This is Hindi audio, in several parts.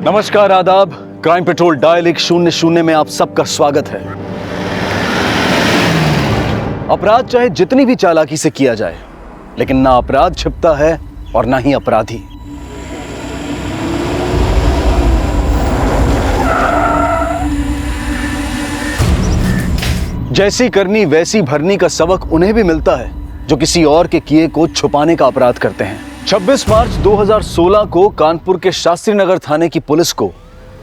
नमस्कार, आदाब। क्राइम पेट्रोल डायल 100 में आप सबका स्वागत है। अपराध चाहे जितनी भी चालाकी से किया जाए, लेकिन ना अपराध छिपता है और ना ही अपराधी। जैसी करनी वैसी भरनी का सबक उन्हें भी मिलता है जो किसी और के किए को छुपाने का अपराध करते हैं। 26 मार्च 2016 को कानपुर के शास्त्री नगर थाने की पुलिस को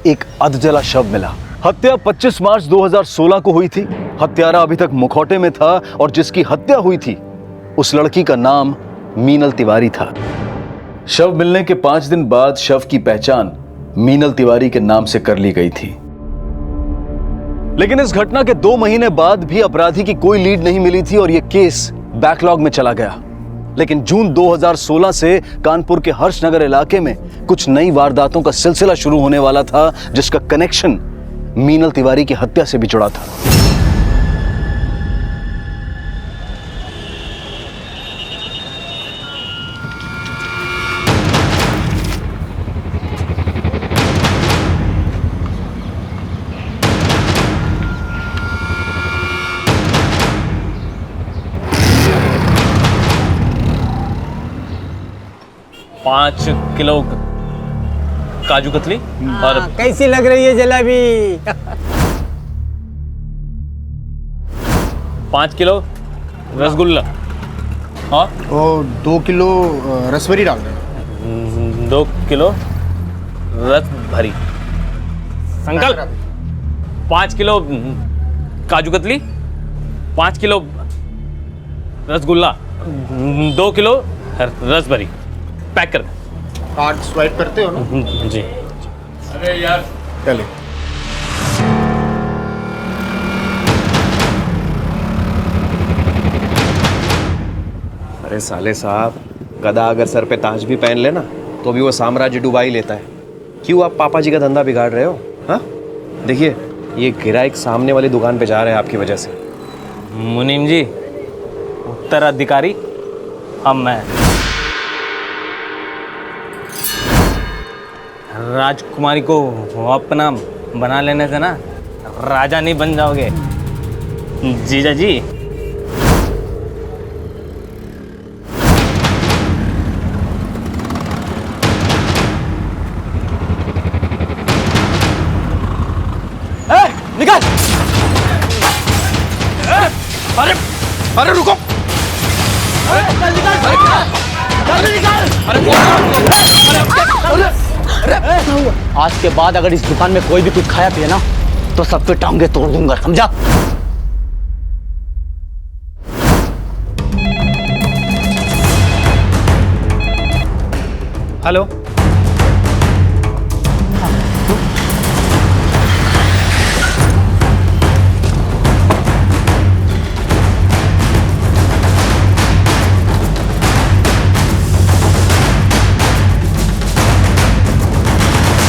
एक अधजला शव मिला। हत्या 25 मार्च 2016 को हुई थी। हत्यारा अभी तक मुखौटे में था और जिसकी हत्या हुई थी उस लड़की का नाम मीनल तिवारी था। शव मिलने के 5 दिन बाद शव की पहचान मीनल तिवारी के नाम से कर ली गई थी। लेकिन इस घटना के 2 महीने बाद भी अपराधी की कोई लीड नहीं मिली थी और यह केस बैकलॉग में चला गया। लेकिन जून 2016 से कानपुर के हर्षनगर इलाके में कुछ नई वारदातों का सिलसिला शुरू होने वाला था, जिसका कनेक्शन मीनल तिवारी की हत्या से भी जुड़ा था। पाँच किलो काजू कतली और कैसी लग रही है जलेबी? 5 किलो रसगुल्ला और 2 किलो रसभरी डाल देना। 2 किलो रस भरी। Uncle 5 kilo kaju katli, 5 kilo rasgulla, 2 kilo रस भरी पैक कर। कार्ड स्वाइप करते हो ना? जी। अरे यार चले। अरे साले साहब, गधा अगर सर पे ताज भी पहन लेना तो भी वो साम्राज्य डुबा ही लेता है। क्यों आप पापा जी का धंधा बिगाड़ रहे हो? हाँ, देखिए ये गिराइक सामने वाली दुकान पे जा रहे हैं आपकी वजह से। मुनीम जी, उत्तराधिकारी अब मैं। राजकुमारी को अपना बना लेने से ना राजा नहीं बन जाओगे जीजा जी। निकाल! अरे अरे रुको! आज के बाद अगर इस दुकान में कोई भी कुछ खाया पिया ना तो सब पे टांगे तोड़ दूंगा, समझा? हेलो,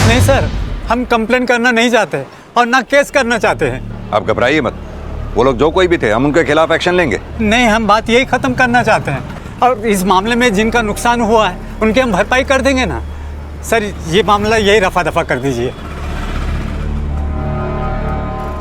नहीं सर, हम कंप्लेन करना नहीं चाहते और ना केस करना चाहते हैं। आप घबराइए मत, वो लोग जो कोई भी थे हम उनके खिलाफ एक्शन लेंगे। नहीं, हम बात यही ख़त्म करना चाहते हैं और इस मामले में जिनका नुकसान हुआ है उनकी हम भरपाई कर देंगे ना। सर ये मामला यही रफा दफा कर दीजिए।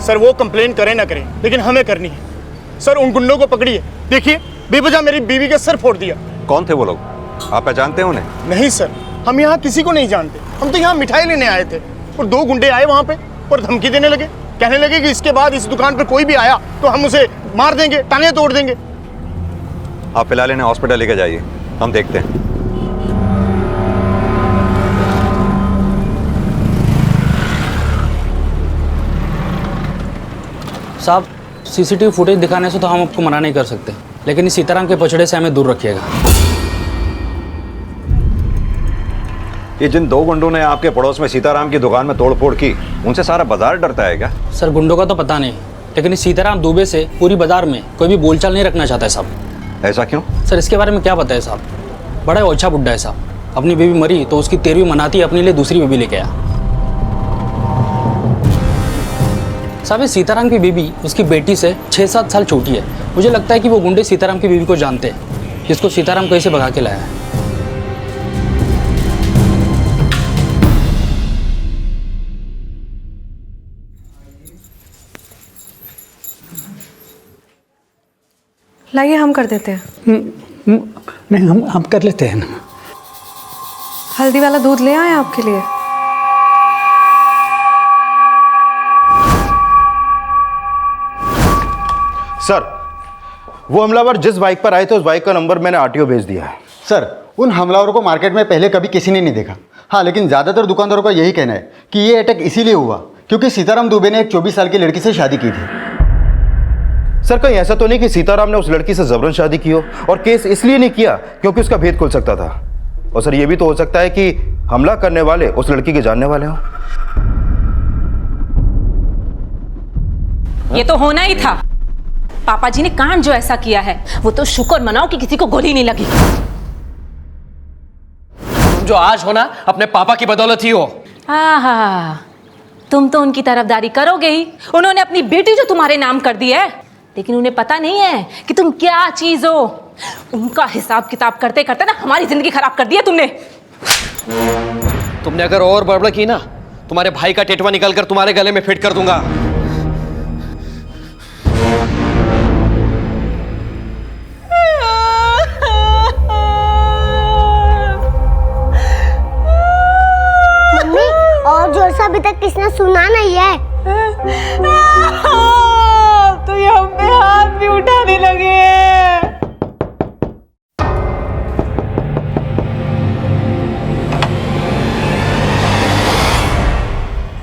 सर वो कंप्लेन करें ना करें, लेकिन हमें करनी है। सर उन गुंडों को पकड़िए। देखिए बेवजह मेरी बीवी का सर फोड़ दिया। कौन थे वो लोग? आप पहचानते हैं उन्हें? नहीं सर, हम यहाँ किसी को नहीं जानते। हम तो यहाँ मिठाई लेने आए थे और 2 गुंडे आए वहाँ पे और धमकी देने लगे। कहने लगे कि इसके बाद इस दुकान पर कोई भी आया तो हम उसे मार देंगे, टांगे तोड़ देंगे। आप फिलहाल इन्हें हॉस्पिटल लेके जाइए, हम देखते हैं। साहब, सीसीटीवी फुटेज दिखाने से तो हम आपको मना नहीं कर सकते, लेकिन इस सीताराम के पछड़े से हमें दूर रखिएगा। ये जिन 2 गुंडों ने आपके पड़ोस में सीताराम की दुकान में तोड़फोड़ की, उनसे सारा बाजार डरता है क्या? सर गुंडों का तो पता नहीं, लेकिन इस सीताराम दुबे से पूरी बाजार में कोई भी बोलचाल नहीं रखना चाहता है साहब। ऐसा क्यों? सर इसके बारे में क्या पता है साहब, बड़ा ओछा बुड्ढा है साहब। अपनी बीवी मरी तो उसकी 13वीं मनाती अपने लिए दूसरी बीवी लेके आया। साहब ये सीताराम की बीवी उसकी बेटी से 6-7 साल छोटी है। मुझे लगता है कि वो गुंडे सीताराम की बीवी को जानते हैं, जिसको सीताराम कैसे भगा के लाया है। लाइए हम कर देते हैं। नहीं, हम कर लेते हैं ना। हल्दी वाला दूध ले आए आपके लिए। सर, वो हमलावर जिस बाइक पर आए थे उस बाइक का नंबर मैंने आरटीओ भेज दिया है। सर, उन हमलावरों को मार्केट में पहले कभी किसी ने नहीं देखा। हाँ, लेकिन ज़्यादातर दुकानदारों का यही कहना है कि ये अटैक इसीलिए हुआ क्योंकि सीताराम दुबे ने एक 24 साल की लड़की से शादी की थी। सर, कहीं ऐसा तो नहीं कि सीताराम ने उस लड़की से जबरन शादी की हो और केस इसलिए नहीं किया क्योंकि उसका भेद खुल सकता था। और सर, ये भी तो हो सकता है कि हमला करने वाले उस लड़की के जानने वाले हों। ये तो होना ही था। पापा जी ने कांड जो ऐसा किया है वो तो शुक्र मनाओ कि किसी को गोली नहीं लगी। तुम जो आज हो ना, अपने पापा की बदौलत ही हो। आहा, तुम तो उनकी तरफदारी करोगे ही। उन्होंने अपनी बेटी जो तुम्हारे नाम कर दी है, लेकिन उन्हें पता नहीं है कि तुम क्या चीज हो। उनका हिसाब किताब करते करते ना हमारी जिंदगी खराब कर दी है तुमने। तुमने अगर और बड़बड़ की ना, तुम्हारे भाई का टेटवा निकालकर तुम्हारे गले में फिट कर दूंगा। मम्मी, और जोर से अभी तक किसने सुना नहीं है। तो ये हम पे हाथ भी उठाने लगे।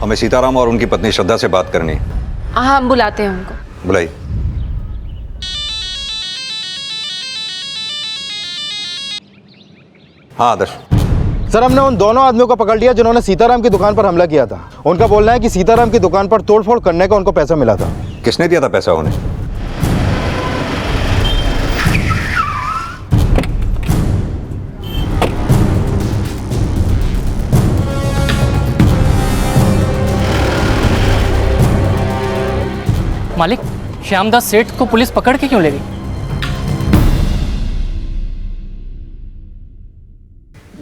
हमें सीताराम और उनकी पत्नी श्रद्धा से बात करनी है। हाँ, हम बुलाते हैं उनको। बुलाइए। हाँ आदर्श। सर, हमने उन दोनों आदमियों को पकड़ लिया जिन्होंने सीताराम की दुकान पर हमला किया था। उनका बोलना है कि सीताराम की दुकान पर तोड़फोड़ करने का उनको पैसा मिला था। किसने दिया था पैसा उन्हें? मालिक, श्यामदास सेठ को पुलिस पकड़ के क्यों ले गई?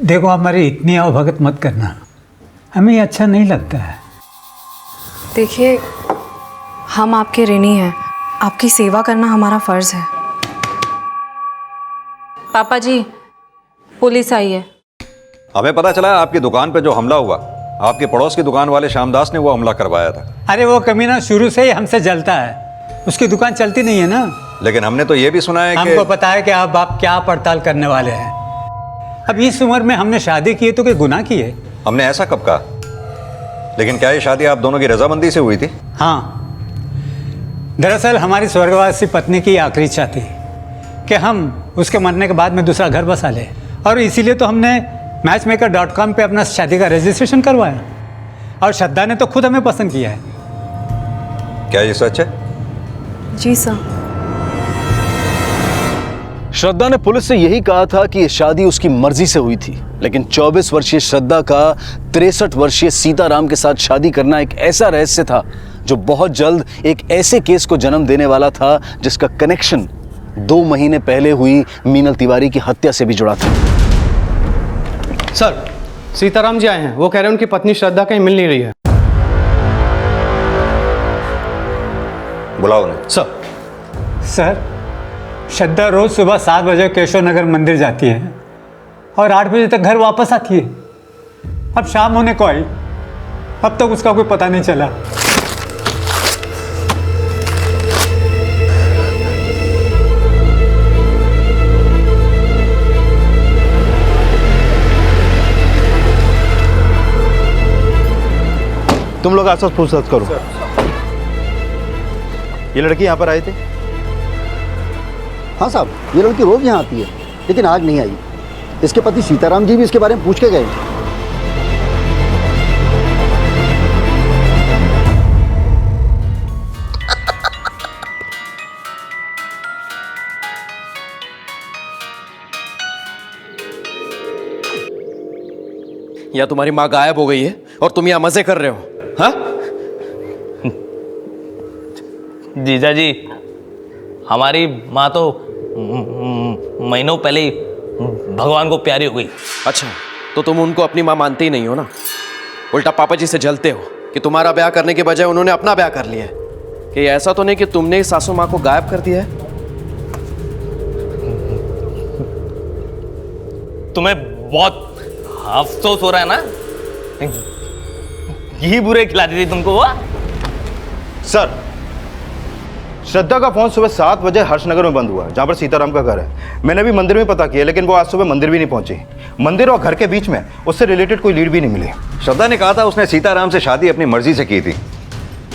देखो, हमारी इतनी अवभगत मत करना, हमें ये अच्छा नहीं लगता है। देखिए, हम आपके ऋणी हैं। आपकी सेवा करना हमारा फर्ज है। पापा जी, पुलिस आई है। हमें पता चला है आपकी दुकान पे जो हमला हुआ, आपके पड़ोस की दुकान वाले श्यामदास ने वो हमला करवाया था। अरे वो कमीना शुरू से ही हमसे जलता है, उसकी दुकान चलती नहीं है ना। लेकिन हमने तो ये भी सुना है कि हमको पता है कि अब आप क्या पड़ताल करने वाले हैं। अब इस उम्र में हमने शादी की है तो कोई गुनाह की है? हमने ऐसा कब कहा? लेकिन क्या ये शादी आप दोनों की रजामंदी से हुई थी? हाँ, दरअसल हमारी स्वर्गवासी पत्नी की आखिरी इच्छा थी कि हम उसके मरने के बाद में दूसरा घर बसा ले, और इसीलिए तो हमने मैचमेकर.com पे अपना शादी का रजिस्ट्रेशन करवाया, और श्रद्धा ने तो खुद हमें पसंद किया है। क्या ये सच है? जी सर। श्रद्धा ने पुलिस से यही कहा था कि ये शादी उसकी मर्जी से हुई थी, लेकिन 24 वर्षीय श्रद्धा का 63 वर्षीय सीताराम के साथ शादी करना एक ऐसा रहस्य था जो बहुत जल्द एक ऐसे केस को जन्म देने वाला था जिसका कनेक्शन 2 महीने पहले हुई मीनल तिवारी की हत्या से भी जुड़ा था। सर, सीताराम जी आए हैं। वो कह रहे हैं उनकी पत्नी श्रद्धा कहीं मिल नहीं रही है। बुलाओ उन्हें। सर, श्रद्धा रोज सुबह 7 बजे केशव नगर मंदिर जाती है और 8 बजे तक घर वापस आती है। अब शाम होने को आई, अब तक उसका कोई पता नहीं चला। तुम लोग आसपास पूछताछ करो। ये लड़की यहाँ पर आए थे? हाँ साहब, ये लड़की रोज यहाँ आती है, लेकिन आज नहीं आई। इसके पति सीताराम जी भी इसके बारे में पूछ के गए। या तुम्हारी माँ गायब हो गई है और तुम यहाँ मजे कर रहे हो? हाँ? जीजा जी, हमारी माँ तो महीनों पहले ही भगवान को प्यारी हो गई। अच्छा, तो तुम उनको अपनी माँ मानते ही नहीं हो ना? उल्टा पापा जी से जलते हो कि तुम्हारा ब्याह करने के बजाय उन्होंने अपना ब्याह कर लिया है। कि ऐसा तो नहीं कि तुमने सासू माँ को गायब कर दिया है? तुम्हें बहुत अफसोस हो रहा है ना? यही बुरे खिलाती थी तुमको वो? सर, श्रद्धा का फोन सुबह 7 बजे हर्षनगर में बंद हुआ, जहां पर सीताराम का घर है। मैंने भी मंदिर में पता किया, लेकिन वो आज सुबह मंदिर भी नहीं पहुंची। मंदिर और घर के बीच में उससे रिलेटेड कोई लीड भी नहीं मिली। श्रद्धा ने कहा था उसने सीताराम से शादी अपनी मर्जी से की थी।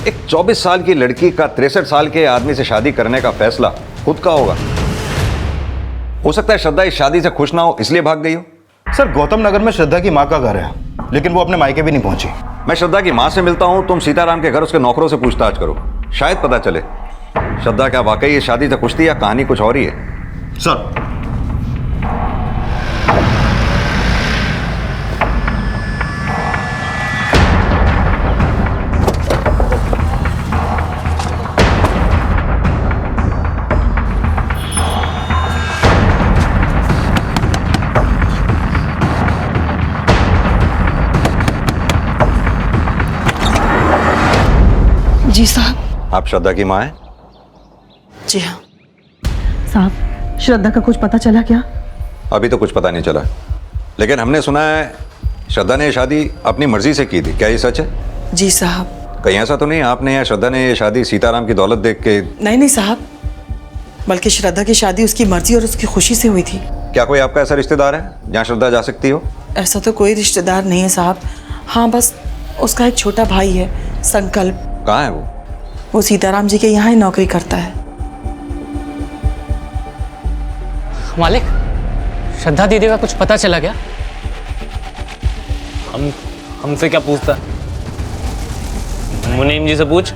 एक 24 साल की लड़की का 63 साल के आदमी से शादी करने का फैसला खुद का होगा। हो सकता है श्रद्धा इस शादी से खुश ना हो, इसलिए भाग गई हो। सर, गौतम नगर में श्रद्धा की माँ का घर है, लेकिन वो अपने मायके भी नहीं पहुंची। मैं श्रद्धा की माँ से मिलता हूं, तुम सीताराम के घर उसके नौकरों से पूछताछ करो, शायद पता चले श्रद्धा क्या वाकई इस शादी से खुश थी या कहानी कुछ और ही है। सर, जी साहब। आप श्रद्धा की माँ हैं? जी हाँ साहब। श्रद्धा का कुछ पता चला क्या? अभी तो कुछ पता नहीं चला, लेकिन हमने सुना है श्रद्धा ने ये शादी अपनी मर्जी से की थी। क्या ये सच है? जी साहब। कहीं ऐसा तो नहीं आपने या श्रद्धा ने ये शादी सीताराम की दौलत देख के? नहीं साहब, बल्कि श्रद्धा की शादी उसकी मर्जी और उसकी खुशी से हुई थी। क्या कोई आपका ऐसा रिश्तेदार है जहाँ श्रद्धा जा सकती हो? ऐसा तो कोई रिश्तेदार नहीं है साहब। हाँ, बस उसका एक छोटा भाई है, संकल्प। कहाँ है वो? वो सीताराम जी के यहाँ ही नौकरी करता है। मालिक, श्रद्धा दीदी का कुछ पता चला क्या? हमसे क्या पूछता? मुनीम जी से पूछ,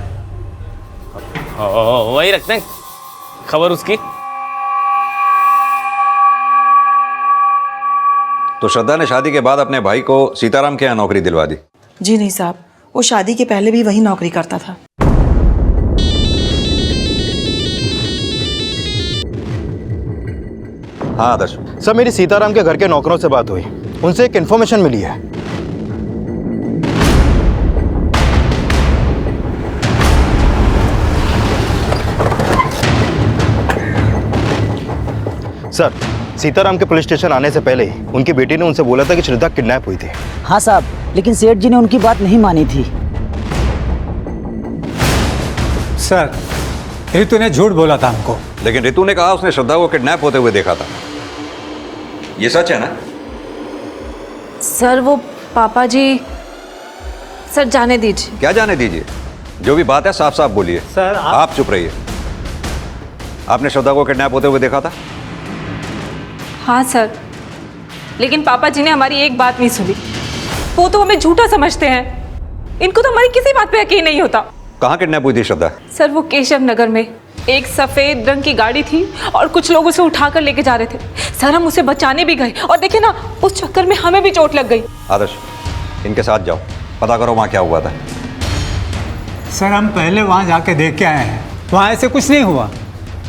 वही रखते हैं खबर उसकी। तो श्रद्धा ने शादी के बाद अपने भाई को सीताराम के यहाँ नौकरी दिलवा दी? जी नहीं साहब, वो शादी के पहले भी वही नौकरी करता था। हाँ आदर्श। सर, मेरी सीताराम के घर के नौकरों से बात हुई, उनसे एक इन्फॉर्मेशन मिली है। सर, सीताराम के पुलिस स्टेशन आने से पहले ही उनकी बेटी ने उनसे बोला था कि श्रद्धा किडनैप हुई थी। हाँ साहब, लेकिन सेठ जी ने उनकी बात नहीं मानी थी। सर, रितु ने झूठ बोला था हमको। लेकिन रितु ने कहा उसने श्रद्धा को किडनैप होते हुए देखा था। ये सच है ना? सर, वो पापा जी। सर, जाने दीजिए। क्या जाने दीजिए? जो भी बात है साफ साफ बोलिए। सर, आप चुप रहिए। आपने श्रद्धा को किडनैप होते हुए देखा था? हाँ सर, लेकिन पापा जी ने हमारी एक बात नहीं सुनी। वो तो हमें झूठा समझते हैं। इनको तो हमारी किसी बात पे यकीन नहीं होता। कहाँ किडनैप हुई थी श्रद्धा? सर, वो केशव नगर में एक सफेद रंग की गाड़ी थी और कुछ लोग उसे उठाकर लेके जा रहे थे। सर, हम उसे बचाने भी गए और देखे ना, उस चक्कर में हमें भी चोट लग गई। आदर्श, इनके साथ जाओ, पता करो वहाँ क्या हुआ था। सर, हम पहले वहाँ जाके देख के आए हैं, वहाँ ऐसे कुछ नहीं हुआ।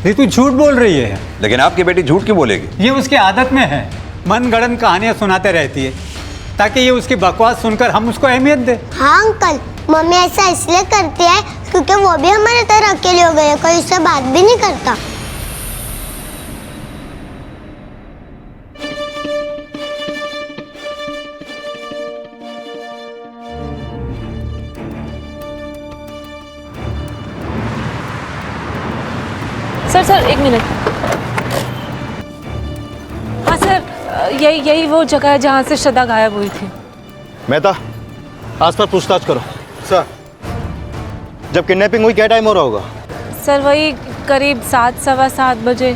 रितु झूठ बोल रही है। लेकिन आपकी बेटी झूठ क्यों बोलेगी? ये उसकी आदत में है, मनगढ़ंत कहानियाँ सुनाते रहती है ताकि ये उसकी बकवास सुनकर हम उसको अहमियत दें। हाँ अंकल, मम्मी ऐसा इसलिए करती है क्योंकि वो भी हमारे तरह अकेले हो गए, कोई उससे बात भी नहीं करता। सर, एक मिनट। हाँ सर, यही वो जगह है जहाँ से श्रद्धा गायब हुई थी। मेहता, आस पास पूछताछ करो। सर, जब किडनैपिंग हुई क्या टाइम हो रहा होगा? सर, वही करीब 7, सवा 7 बजे।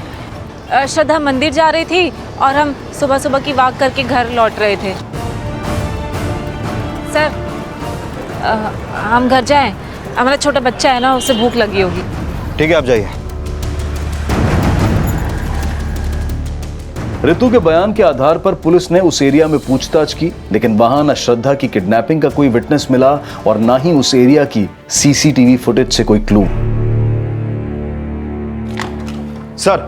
श्रद्धा मंदिर जा रही थी और हम सुबह सुबह की वॉक करके घर लौट रहे थे। सर, हम घर जाएं? हमारा छोटा बच्चा है ना, उसे भूख लगी होगी। ठीक है, आप जाइए। रितु के बयान के आधार पर पुलिस ने उस एरिया में पूछताछ की, लेकिन वहां न श्रद्धा की किडनैपिंग का कोई विटनेस मिला और ना ही उस एरिया की सीसीटीवी फुटेज से कोई क्लू। सर,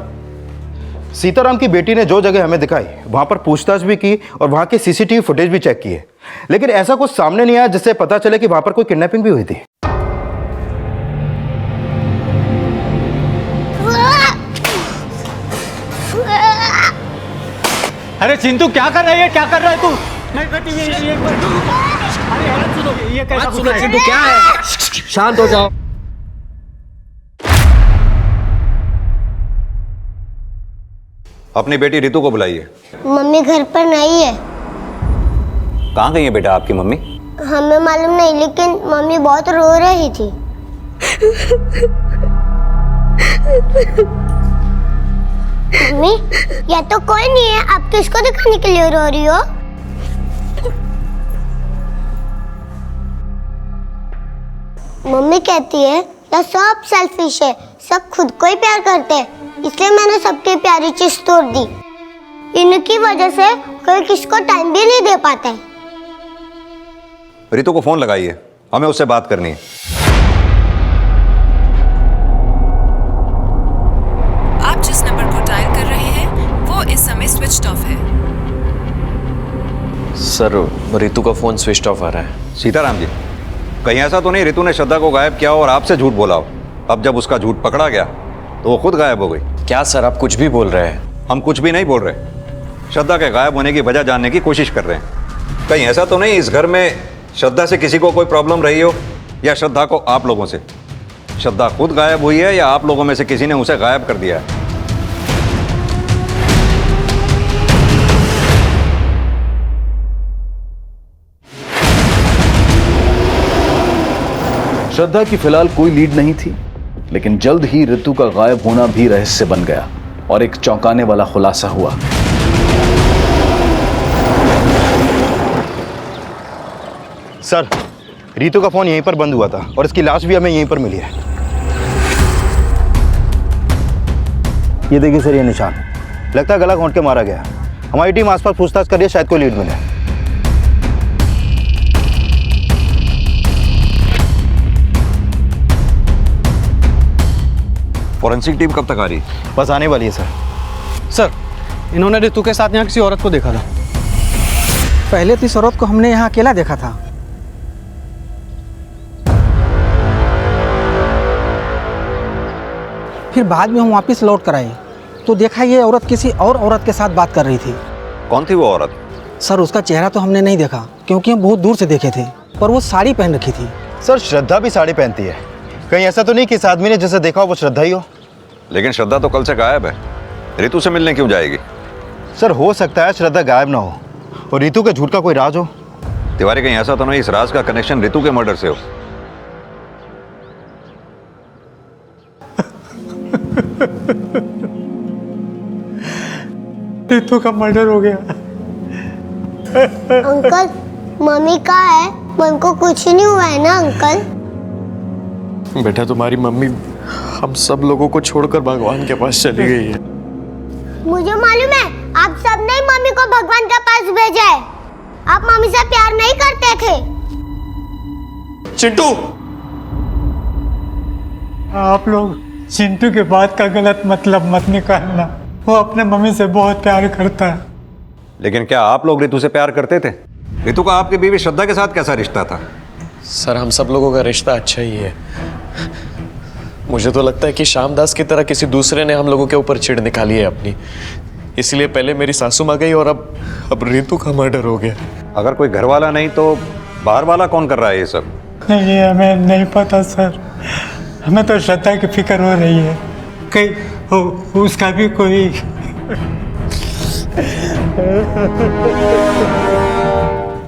सीताराम की बेटी ने जो जगह हमें दिखाई वहां पर पूछताछ भी की और वहां के सीसीटीवी फुटेज भी चेक किए, लेकिन ऐसा कुछ सामने नहीं आया जिससे पता चले कि वहां पर कोई किडनैपिंग भी हुई थी। अरे चिंटू क्या कर रही है, क्या कर रहा है तू? नहीं बेटी ये अरे सुनो, ये कैसा सुनो चिंटू, क्या है? शांत हो जाओ। अपनी बेटी रितु को बुलाइए। मम्मी घर पर नहीं है। कहाँ गई है बेटा आपकी मम्मी? हमें मालूम नहीं, लेकिन मम्मी बहुत रो रही थी। मम्मी, या तो कोई नहीं है, आप किसको दिखाने के लिए रो रही हो? मम्मी कहती है या सब सेल्फिश है, सब खुद को ही प्यार करते हैं, इसलिए मैंने सबकी प्यारी चीज तोड़ दी। इनकी वजह से कोई किसको टाइम भी नहीं दे पाता है। रितु को फोन लगाइए, हमें उससे बात करनी है। आप जिस नंबर को डायल कर रहे हैं वो इस समय स्विच ऑफ है। सर रितु का फोन स्विच ऑफ आ रहा है। सीताराम जी, कहीं ऐसा तो नहीं रितु ने श्रद्धा को गायब किया और आपसे झूठ बोला हो? अब जब उसका झूठ पकड़ा गया तो वो खुद गायब हो गई। क्या सर आप कुछ भी बोल रहे हैं? हम कुछ भी नहीं बोल रहे, श्रद्धा के गायब होने की वजह जानने की कोशिश कर रहे हैं। कहीं ऐसा तो नहीं इस घर में श्रद्धा से किसी को कोई प्रॉब्लम रही हो, या श्रद्धा को आप लोगों से? श्रद्धा खुद गायब हुई है या आप लोगों में से किसी ने उसे गायब कर दिया है? श्रद्धा की फिलहाल कोई लीड नहीं थी, लेकिन जल्द ही रितु का गायब होना भी रहस्य बन गया और एक चौंकाने वाला खुलासा हुआ। सर, रितु का फोन यहीं पर बंद हुआ था और इसकी लाश भी हमें यहीं पर मिली है। ये देखिए सर, ये निशान लगता है गला घोंट के मारा गया। हमारी टीम आसपास पूछताछ कर रही है, शायद कोई लीड मिले। फॉरेंसिक टीम कब तक आ रही है? बस आने वाली है सर। सर, इन्होंने रितु के साथ यहाँ किसी औरत को देखा था। पहले तो इस औरत को हमने यहाँ अकेला देखा था। फिर बाद में हम वापस लौट कर आए तो देखा ये औरत किसी और औरत के साथ बात कर रही थी। कौन थी वो औरत? सर, उसका चेहरा तो हमने नहीं देखा क्योंकि हम बहुत दूर से देखे थे, पर वो साड़ी पहन रखी थी। सर, श्रद्धा भी साड़ी पहनती है। कहीं ऐसा तो नहीं कि इस आदमी ने जिसे देखा हो वो श्रद्धा ही हो? लेकिन श्रद्धा तो कल से गायब है, रितु से मिलने क्यों जाएगी? सर, हो सकता है श्रद्धा गायब ना हो और रितु के झूठ का कोई राज हो। तिवारी, कहीं ऐसा तो नहीं इस राज का कनेक्शन रितु के मर्डर से हो? रितु का मर्डर हो गया। अंकल, मम्मी कहाँ है? मम्मी को कुछ नहीं हुआ है ना अंकल? बेटा तुम्हारी मम्मी हम सब लोगों को छोड़कर भगवान के पास चली गई है। मुझे मालूम है, आप सबने मम्मी को भगवान के पास भेजा है। आप मम्मी से प्यार नहीं करते थे। चिंटू, आप लोग चिंटू के बात का गलत मतलब मत निकालना। वो अपने मम्मी से बहुत प्यार करता है। लेकिन क्या आप लोग रितु से प्यार करते थे? रितु का आपकी बीवी श्रद्धा के साथ कैसा रिश्ता था? सर, हम सब लोगों का रिश्ता अच्छा ही है। मुझे तो लगता है कि श्यामदास की तरह किसी दूसरे ने हम लोगों के ऊपर चिढ़ निकाली है अपनी, इसलिए पहले मेरी सासू माँ गई और अब रितु का मर्डर हो गया। अगर कोई घर वाला नहीं तो बाहर वाला कौन कर रहा है ये सब? नहीं, हमें नहीं पता सर। हमें तो श्रद्धा की फिक्र हो रही है कहीं उसका भी कोई।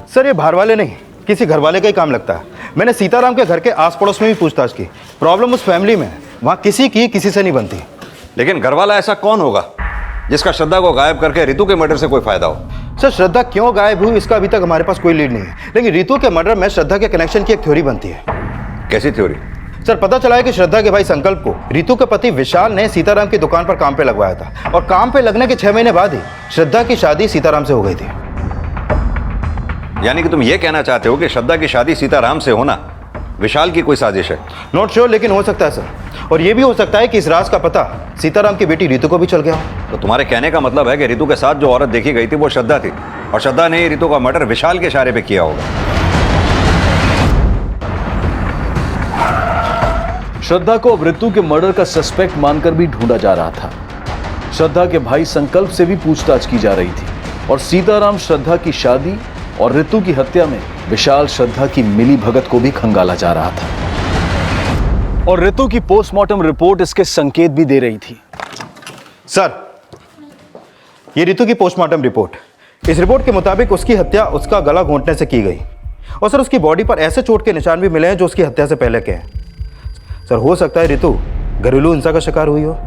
सर, ये बाहर वाले नहीं, किसी घर वाले का ही काम लगता है। मैंने सीताराम के घर के आस पड़ोस में भी पूछताछ की। प्रॉब्लम उस फैमिली में है, वहाँ किसी की किसी से नहीं बनती। लेकिन घर वाला ऐसा कौन होगा जिसका श्रद्धा को गायब करके रितु के मर्डर से कोई फायदा हो? सर, श्रद्धा क्यों गायब हुई इसका अभी तक हमारे पास कोई लीड नहीं है, लेकिन रितु के मर्डर में श्रद्धा के कनेक्शन की एक थ्योरी बनती है। कैसी थ्योरी? सर, पता चला है कि श्रद्धा के भाई संकल्प को रितु के पति विशाल ने सीताराम की दुकान पर काम पे लगवाया था और काम पे लगने के 6 महीने बाद ही श्रद्धा की शादी सीताराम से हो गई थी। यानी कि तुम ये कहना चाहते हो कि श्रद्धा की शादी सीताराम से होना विशाल की कोई साजिश है? नॉट श्योर, लेकिन हो सकता है सर। और ये भी हो सकता है कि इस राज का पता सीताराम की बेटी रितु को भी चल गया हो। तो तुम्हारे कहने का मतलब है कि रितु के साथ जो औरत देखी गई थी वो श्रद्धा थी और श्रद्धा ने रितु का मर्डर विशाल के इशारे पे किया होगा। श्रद्धा को अब रितु के मर्डर का सस्पेक्ट मानकर भी ढूंढा जा रहा था। श्रद्धा के भाई संकल्प से भी पूछताछ की जा रही थी, और सीताराम श्रद्धा की शादी और ऋतु की हत्या में विशाल श्रद्धा की मिली भगत को भी खंगाला जा रहा था। और ऋतु की पोस्टमार्टम रिपोर्ट इसके संकेत भी दे रही थी। सर, ये ऋतु की पोस्टमार्टम रिपोर्ट, इस रिपोर्ट के मुताबिक उसकी हत्या उसका गला घोंटने से की गई और सर उसकी बॉडी पर ऐसे चोट के निशान भी मिले हैं जो उसकी हत्या से पहले के हैं। सर हो सकता है ऋतु घरेलू हिंसा का शिकार हुई हो।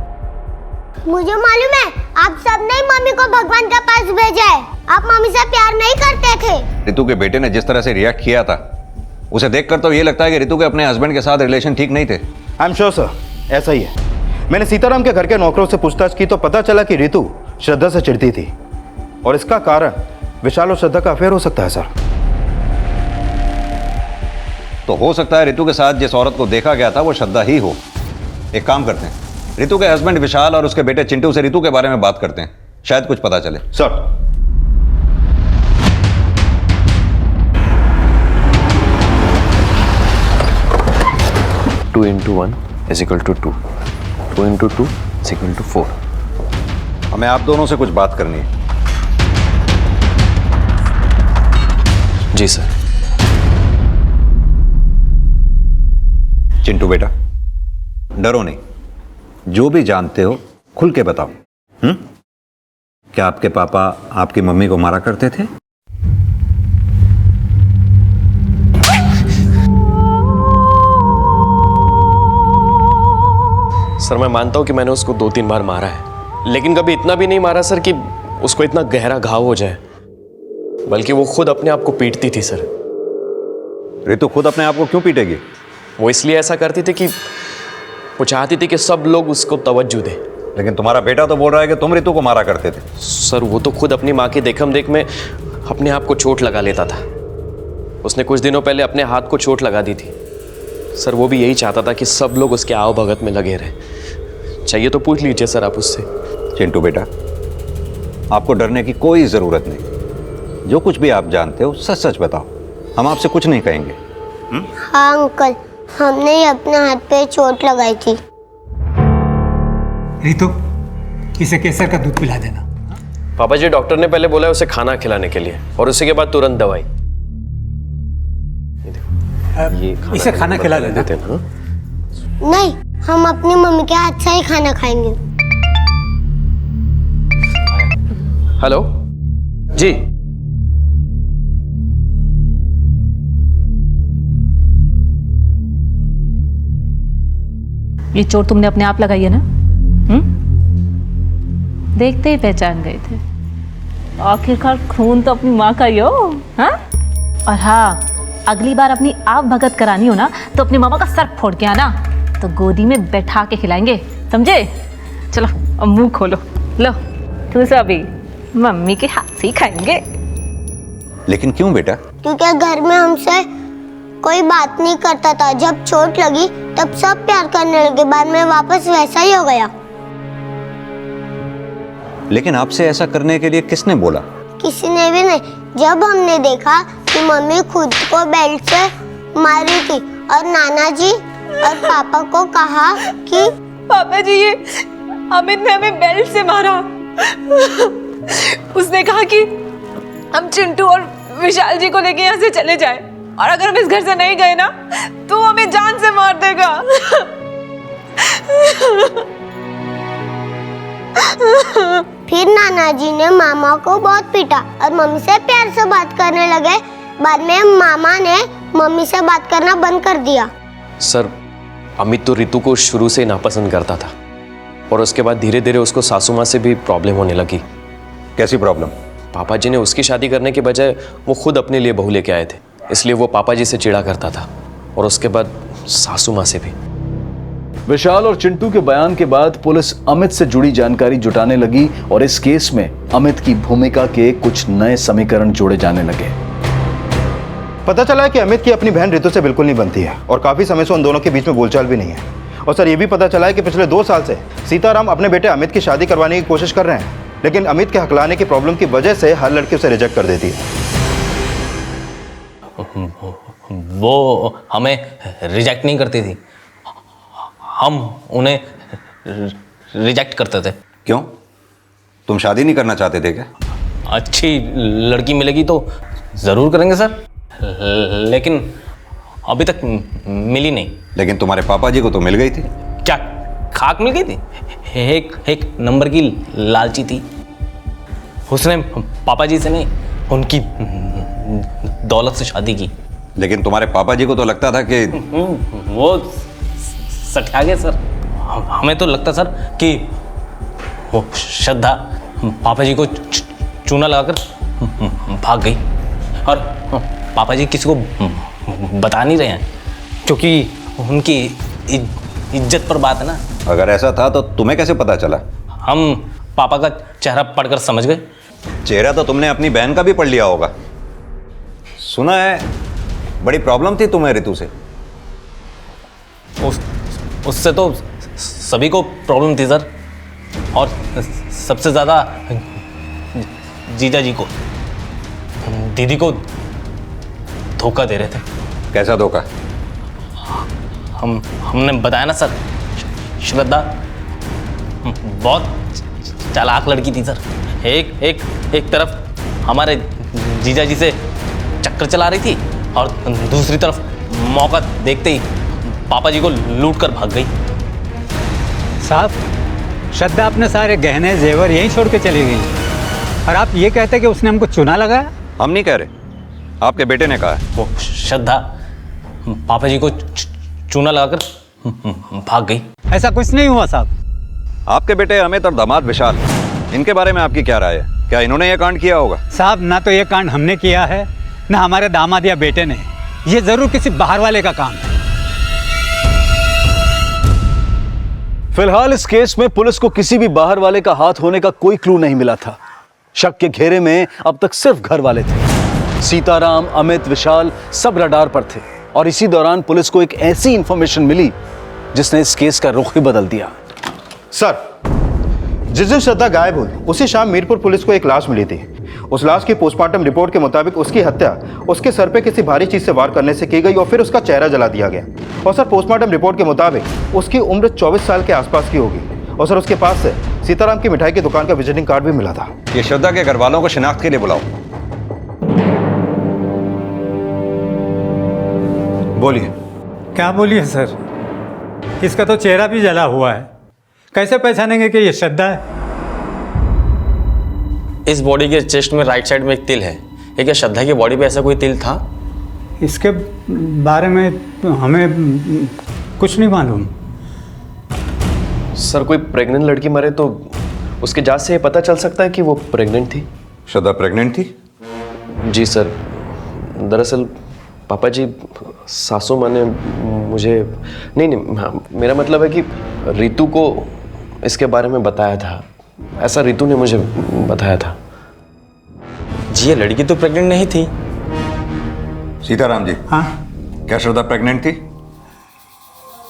मुझे मालूम है, आप सबने ही मम्मी को भगवान के पास भेजा है। आप मम्मी से प्यार नहीं करते थे। ऋतु के बेटे ने जिस तरह से रिएक्ट किया था, उसे देखकर तो ये लगता है कि ऋतु के अपने हस्बैंड के साथ रिलेशन ठीक नहीं थे। आई एम श्योर सर, ऐसा ही है। मैंने सीताराम के घर के नौकरों से पूछताछ की तो पता चला कि ऋतु श्रद्धा से चिढ़ती थी और इसका कारण विशाल और श्रद्धा का अफेयर हो सकता है। सर तो हो सकता है ऋतु के साथ जिस औरत को देखा गया था वो श्रद्धा ही हो। एक काम करते हैं, ऋतु के हस्बैंड विशाल और उसके बेटे चिंटू से ऋतु के बारे में बात करते हैं, शायद कुछ पता चले। Sir, two into 1 is equal to 2, 2 into 2 is equal to 4। हमें आप दोनों से कुछ बात करनी है। जी सर। चिंटू बेटा, डरो नहीं, जो भी जानते हो खुल के बताओ। क्या आपके पापा आपकी मम्मी को मारा करते थे? सर मैं मानता हूं कि मैंने उसको 2-3 बार मारा है, लेकिन कभी इतना भी नहीं मारा सर कि उसको इतना गहरा घाव हो जाए, बल्कि वो खुद अपने आप को पीटती थी सर। ऋतु खुद अपने आप को क्यों पीटेगी? वो इसलिए ऐसा करती थी कि वो चाहती थी कि सब लोग उसको तवज्जो दें। लेकिन तुम्हारा बेटा तो बोल रहा है कि तुम ऋतु को मारा करते थे। सर वो तो खुद अपनी माँ के देखम देख में अपने आप को चोट लगा लेता था। उसने कुछ दिनों पहले अपने हाथ को चोट लगा दी थी। सर वो भी यही चाहता था कि सब लोग उसके आओ भगत में लगे रहें। चाहिए तो पूछ लीजिए सर आप उससे। चिंटू बेटा, आपको डरने की कोई जरूरत नहीं। जो कुछ भी आप जानते हो सच सच बताओ, हम आपसे कुछ नहीं कहेंगे। हाँ अंकल, हमने ही अपने हाथ पे चोट लगाई थी। रितु, इसे केसर का दूध पिला देना। पापा जी, डॉक्टर ने पहले बोला है उसे खाना खिलाने के लिए और उसी के बाद तुरंत दवाई। इसे खाना खिला देते हैं। नहीं, हम अपनी मम्मी के हाथ से ही खाना खाएंगे। हेलो जी। ये चोट तुमने अपने आप लगाई है ना? देखते ही पहचान गए थे। आखिरकार खून तो अपनी माँ का ही हो। हाँ? और हाँ, अगली बार अपनी आप भगत करानी हो ना तो अपनी मामा का सर फोड़ के आना, तो गोदी में बैठा के खिलाएंगे, समझे? चलो अब मुंह खोलो, लो तू सब भी मम्मी के हाथ से ही खाएंगे। लेकिन क्यों बेटा? क्योंकि घर में हमसे कोई बात नहीं करता था। जब चोट लगी तब सब प्यार करने लगे, बाद में वापस वैसा ही हो गया। लेकिन आपसे ऐसा करने के लिए किसने बोला? किसी ने भी नहीं। जब हमने देखा कि मम्मी खुद को बेल्ट से मारी थी और नाना जी और पापा को कहा कि पापा जी, ये अमित ने हमें बेल्ट से मारा। उसने कहा कि हम चिंटू और विशाल जी को लेके यहाँ से चले जाएं, और अगर हम इस घर से नहीं गए ना तो हमें जान से मार देगा। फिर नाना जी ने मामा को बहुत पीटा और मम्मी से प्यार से बात करने लगे। बाद में मामा ने मम्मी से बात करना बंद कर दिया। सर अमित तो ऋतु को शुरू से नापसंद करता था और उसके बाद धीरे धीरे उसको सासू माँ से भी प्रॉब्लम होने लगी। कैसी प्रॉब्लम? पापा जी ने उसकी शादी करने के बजाय वो खुद अपने लिए बहू लेके आए थे, इसलिए वो पापा जी से चिढ़ा करता था और उसके बाद सासू माँ से भी। विशाल और चिंटू के बयान के बाद पुलिस अमित से जुड़ी जानकारी जुटाने लगी और इस केस में अमित की भूमिका के कुछ नए समीकरण जोड़े जाने लगे। पता चला है कि अमित की अपनी बहन ऋतु से बिल्कुल नहीं बनती है और काफी समय से उन दोनों के बीच में बोलचाल भी नहीं है। और सर ये भी पता चला है कि पिछले 2 साल से सीताराम अपने बेटे अमित की शादी करवाने की कोशिश कर रहे हैं, लेकिन अमित के हकलाने की प्रॉब्लम की वजह से हर लड़की उसे रिजेक्ट कर देती है। वो हमें रिजेक्ट नहीं करती थी, हम उन्हें रिजेक्ट करते थे। क्यों? तुम शादी नहीं करना चाहते थे क्या? अच्छी लड़की मिलेगी तो ज़रूर करेंगे सर, लेकिन अभी तक मिली नहीं। लेकिन तुम्हारे पापा जी को तो मिल गई थी। क्या खाक मिल गई थी? एक नंबर की लालची थी। उसने पापा जी से नहीं, उनकी दौलत से शादी की। लेकिन तुम्हारे पापा जी को तो लगता था कि वो सठा गए सर। हमें तो लगता सर कि वो श्रद्धा पापा जी को चूना लगाकर भाग गई, और पापा जी किसी को बता नहीं रहे हैं क्योंकि उनकी इज्जत पर बात है ना। अगर ऐसा था तो तुम्हें कैसे पता चला? हम पापा का चेहरा पढ़कर समझ गए। चेहरा तो तुमने अपनी बहन का भी पढ़ लिया होगा। सुना है बड़ी प्रॉब्लम थी तुम्हें रितु से। उससे तो सभी को प्रॉब्लम थी सर, और सबसे ज़्यादा जीजा जी को। दीदी को धोखा दे रहे थे। कैसा धोखा? हमने बताया ना सर, श्रद्धा बहुत चालाक लड़की थी सर। एक तरफ हमारे जीजा जी से चक्कर चला रही थी, और दूसरी तरफ मौका देखते ही पापा जी को लूट कर भाग गई। साहब, श्रद्धा अपने सारे गहने जेवर यहीं छोड़ के चली गई, और आप ये कहते कि उसने हमको चुना लगाया? हम नहीं कह रहे, आपके बेटे ने कहा है। वो श्रद्धा पापा जी को चूना लगाकर भाग गई। ऐसा कुछ नहीं हुआ साहब। आपके बेटे अमित और दामाद विशाल, इनके बारे में आपकी क्या राय है? क्या इन्होंने ये कांड किया होगा? साहब, ना तो ये कांड हमने किया है, ना हमारे दामाद या बेटे ने। ये जरूर किसी बाहर वाले का काम है। फिलहाल इस केस में पुलिस को किसी भी बाहर वाले का हाथ होने का कोई क्लू नहीं मिला था। शक के घेरे में अब तक सिर्फ घर वाले थे। सीताराम, अमित, विशाल सब रडार पर थे, और इसी दौरान पुलिस को एक ऐसी इंफॉर्मेशन मिली जिसने इस केस का रुख ही बदल दिया। सर, जिस दिन श्रद्धा गायब हुई उसी शाम मीरपुर पुलिस को एक लाश मिली थी। उस लाश की पोस्टमार्टम रिपोर्ट के मुताबिक उसकी हत्या उसके सर पे किसी भारी चीज से वार करने से की गई, और फिर उसका चेहरा जला दिया गया। और सर, पोस्टमार्टम रिपोर्ट के मुताबिक उसकी उम्र 24 साल के आसपास की होगी। और सर, उसके पास से सीताराम की मिठाई की दुकान का विजिटिंग कार्ड भी मिला था। ये श्रद्धा के घर वालों को शिनाख्त के लिए बुलाओ। बोलिए। क्या बोलिए सर, इसका तो चेहरा भी जला हुआ है, कैसे पहचानेंगे कि ये श्रद्धा है? इस बॉडी के चेस्ट में राइट साइड में एक तिल है। ये क्या श्रद्धा की बॉडी पे ऐसा कोई तिल था? इसके बारे में हमें कुछ नहीं मालूम। सर, कोई प्रेग्नेंट लड़की मरे तो उसके जांच से ये पता चल सकता है कि वो प्रेग्नेंट थी। श्रद्धा प्रेग्नेंट थी? जी सर, दरअसल पापा जी, सासू माँ ने मुझे नहीं, मेरा मतलब है कि रितु को इसके बारे में बताया था। ऐसा रितु ने मुझे बताया था। जी, ये लड़की तो प्रेग्नेंट नहीं थी। सीताराम जी, हाँ, क्या श्रद्धा प्रेग्नेंट थी?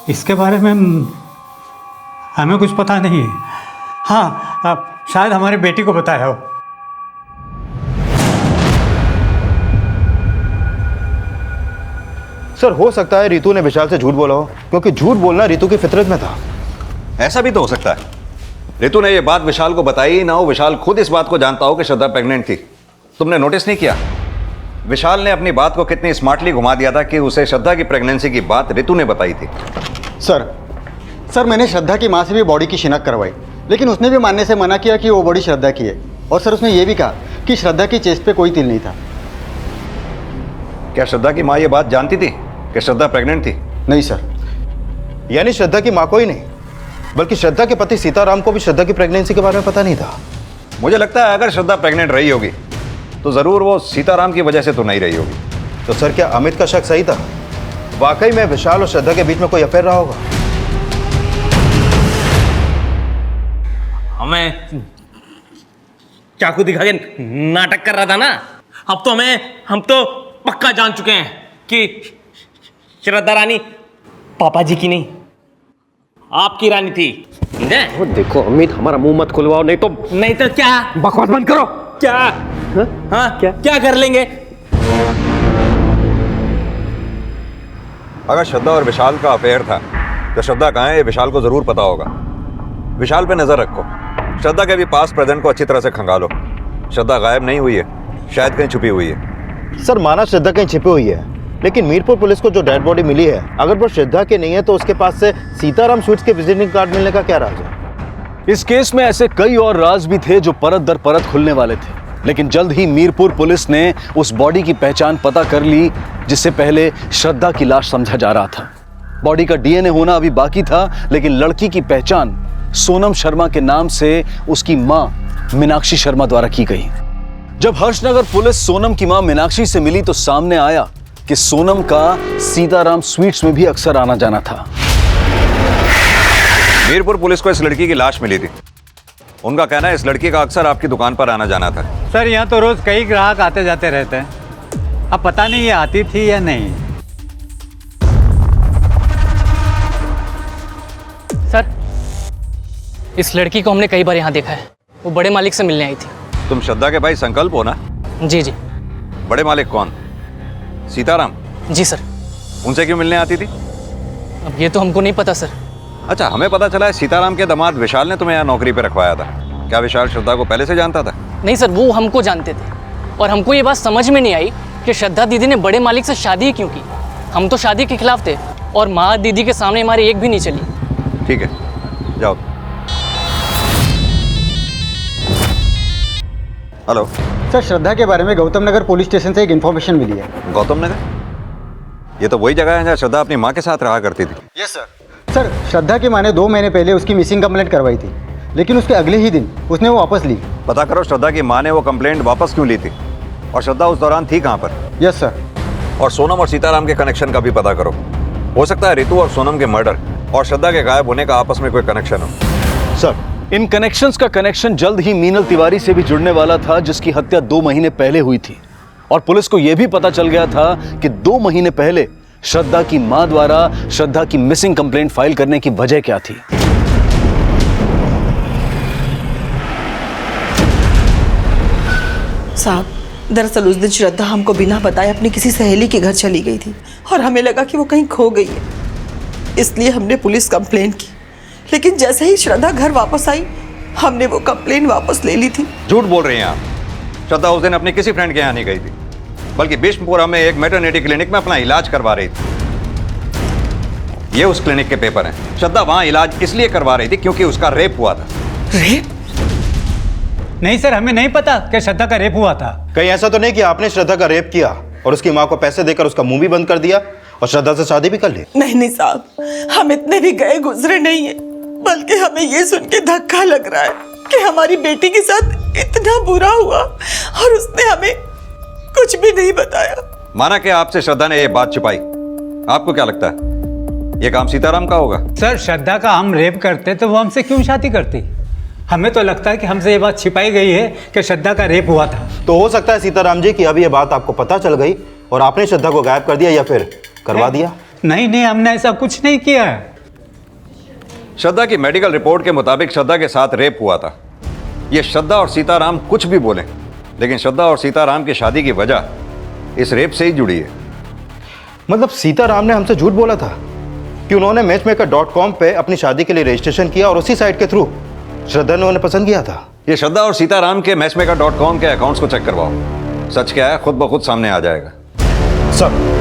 इसके बारे में हमें कुछ पता नहीं है। हाँ, शायद हमारी बेटी को बताया हो। सर, हो सकता है रितु ने विशाल से झूठ बोला हो, क्योंकि झूठ बोलना रितु की फितरत में था। ऐसा भी तो हो सकता है। रितु ने यह बात विशाल को बताई ही ना हो, विशाल खुद इस बात को जानता हो कि श्रद्धा प्रेग्नेंट थी। तुमने नोटिस नहीं किया विशाल ने अपनी बात को कितनी स्मार्टली घुमा दिया था कि उसे श्रद्धा की प्रेगनेंसी की बात रितु ने बताई थी। सर, मैंने श्रद्धा की माँ से भी बॉडी की शिनाख्त करवाई, लेकिन उसने भी मानने से मना किया कि वो बॉडी श्रद्धा की है। और सर, उसने ये भी कहा कि श्रद्धा की चेस्ट पे कोई तिल नहीं था। क्या श्रद्धा की माँ ये बात जानती थी कि श्रद्धा प्रेग्नेंट थी? नहीं सर। यानी श्रद्धा की माँ को ही नहीं, बल्कि श्रद्धा के पति सीताराम को भी श्रद्धा की प्रेगनेंसी के बारे में पता नहीं था। मुझे लगता है अगर श्रद्धा प्रेग्नेंट रही होगी तो जरूर वो सीताराम की वजह से तो नहीं रही होगी। तो सर, क्या अमित का शक सही था? वाकई में विशाल और श्रद्धा के बीच में कोई अफेयर रहा होगा? हमें चाकू दिखा के नाटक कर रहा था ना। अब तो हम तो पक्का जान चुके हैं कि श्रद्धा रानी पापा जी की नहीं, आपकी रानी थी। वो देखो अमित, हमारा मुंह मत खुलवाओ, नहीं तो क्या? बकवास बंद करो। क्या? हाँ, क्या कर लेंगे? अगर श्रद्धा और विशाल का अफेयर था तो श्रद्धा कहाँ है ये विशाल को जरूर पता होगा। विशाल पे नजर रखो, श्रद्धा के भी पास प्रेजेंट को अच्छी तरह से खंगालो। श्रद्धा गायब नहीं हुई है, शायद कहीं छुपी हुई है। सर माना श्रद्धा कहीं छिपी हुई है, लेकिन मीरपुर पुलिस को जो डेड बॉडी मिली है, अगर वो श्रद्धा की नहीं है तो उसके पास से सीताराम स्वीट्स के विजिटिंग कार्ड मिलने का क्या राज है? इस केस में ऐसे कई और राज भी थे जो परत दर परत खुलने वाले थे, लेकिन जल्द ही मीरपुर पुलिस ने उस बॉडी की पहचान पता कर ली जिससे पहले श्रद्धा की लाश समझा जा रहा था। बॉडी का डीएनए होना अभी बाकी था, लेकिन लड़की की पहचान सोनम शर्मा के नाम से उसकी मां मीनाक्षी शर्मा द्वारा की गई। जब हर्षनगर पुलिस सोनम की मां मीनाक्षी से मिली तो सामने आया कि सोनम का सीताराम स्वीट्स में भी अक्सर आना जाना था। मीरपुर पुलिस को इस लड़की की लाश मिली थी। उनका कहना है इस लड़की का अक्सर आपकी दुकान पर आना जाना था। सर यहाँ तो रोज कई ग्राहक आते जाते रहते हैं, अब पता नहीं ये आती थी या नहीं। सर, इस लड़की को हमने कई बार यहाँ देखा है। वो बड़े मालिक से मिलने आई थी। तुम श्रद्धा के भाई संकल्प हो ना? जी जी। बड़े मालिक कौन? सीताराम? जी सर। उनसे क्यों मिलने आती थी? अब ये तो हमको नहीं पता सर। अच्छा, हमें पता चला है सीताराम के दामाद विशाल ने तुम्हें यहाँ नौकरी पे रखवाया था। क्या विशाल श्रद्धा को पहले से जानता था? नहीं सर, वो हमको जानते थे और हमको ये बात समझ में नहीं आई कि श्रद्धा दीदी ने बड़े मालिक से शादी क्यों की। हम तो शादी के खिलाफ थे और माँ दीदी के सामने हमारी एक भी नहीं चली। ठीक है, जाओ। हेलो सर, श्रद्धा के बारे में गौतम नगर पुलिस स्टेशन से एक इन्फॉर्मेशन मिली है। गौतम नगर? ये तो वही जगह है जहाँ श्रद्धा अपनी माँ के साथ रहा करती थी। Yes sir. सर, श्रद्धा की माँ ने 2 महीने पहले उसकी मिसिंग कंप्लेंट करवाई थी, लेकिन उसके अगले ही दिन उसने वो वापस ली। पता करो श्रद्धा की माँ ने वो कंप्लेंट वापस क्यों ली थी और श्रद्धा उस दौरान थी कहाँ पर। Yes sir. और सोनम और सीताराम के कनेक्शन का भी पता करो। हो सकता है रितु और सोनम के मर्डर और श्रद्धा के गायब होने का आपस में कोई कनेक्शन हो। सर, इन कनेक्शंस का कनेक्शन जल्द ही मीनल तिवारी से भी जुड़ने वाला था, जिसकी हत्या 2 महीने पहले हुई थी। और पुलिस को यह भी पता चल गया था कि 2 महीने पहले श्रद्धा की मां द्वारा श्रद्धा की मिसिंग कंप्लेंट फाइल करने की वजह क्या थी। साहब, दरअसल उस दिन श्रद्धा हमको बिना बताए अपनी किसी सहेली के घर चली गई थी और हमें लगा कि वो कहीं खो गई है, इसलिए हमने पुलिस कंप्लेंट की। लेकिन जैसे ही श्रद्धा घर वापस आई, हमने वो कंप्लेंट वापस ले ली थी। झूठ बोल रही हैं आप। श्रद्धा उस दिन अपने किसी फ्रेंड के यहाँ नहीं गई थी, बल्कि बिष्णुपुरा में एक मैटरनिटी क्लिनिक में अपना इलाज करवा रही थी। ये उस क्लिनिक के पेपर हैं। श्रद्धा वहां इलाज इसलिए करवा रही थी क्योंकि उसका रेप हुआ था। रेप? नहीं सर, हमें नहीं पता कि श्रद्धा का रेप हुआ था। कहीं ऐसा तो नहीं कि आपने श्रद्धा का रेप किया और उसकी माँ को पैसे देकर उसका मुंह भी बंद कर दिया और श्रद्धा से शादी भी कर ली? नहीं साहब, हम इतने भी गए गुजरे नहीं है, बल्कि हमें ये सुन के धक्का लग रहा है कि हमारी बेटी के साथ इतना बुरा हुआ और उसने हमें कुछ भी नहीं बताया। माना कि आपसे श्रद्धा ने ये बात छुपाई, आपको क्या लगता है ये काम सीताराम का होगा? सर, श्रद्धा का हम रेप करते तो वो हमसे क्यों शादी करती? हमें तो लगता है कि हमसे ये बात छिपाई गई है कि श्रद्धा का रेप हुआ था। तो हो सकता है सीताराम जी कि अब ये बात आपको पता चल गई और आपने श्रद्धा को गायब कर दिया या फिर करवा दिया। नहीं, हमने ऐसा कुछ नहीं किया है। श्रद्धा की मेडिकल रिपोर्ट के मुताबिक श्रद्धा के साथ रेप हुआ था। ये श्रद्धा और सीताराम कुछ भी बोले, लेकिन श्रद्धा और सीताराम की शादी की वजह इस रेप से ही जुड़ी है। मतलब सीताराम ने हमसे झूठ बोला था कि उन्होंने matchmaker.com पे अपनी शादी के लिए रजिस्ट्रेशन किया और उसी साइट के थ्रू श्रद्धा ने उन्हें पसंद किया था। ये श्रद्धा और सीताराम के matchmaker.com के अकाउंट्स को चेक करवाओ। सच क्या है खुद ब खुद सामने आ जाएगा। सर,